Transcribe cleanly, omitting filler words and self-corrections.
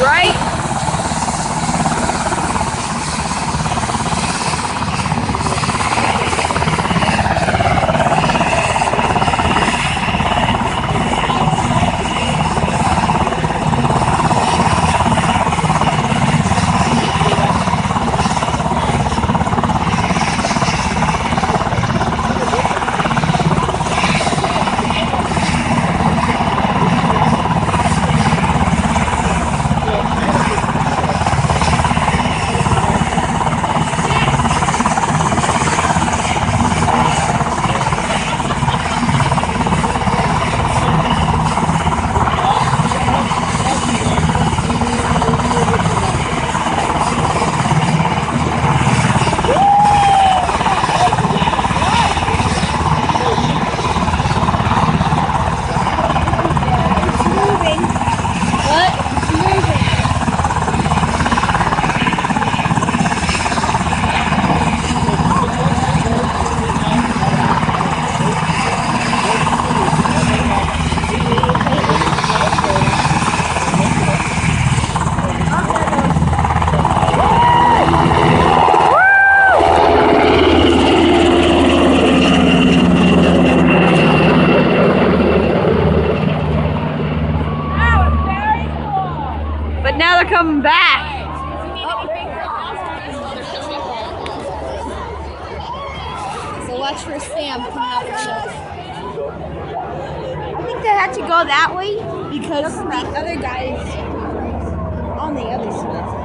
right? But now they're coming back. So watch for Sam coming out the shelf. I think they had to go that way because The other guys on the other side.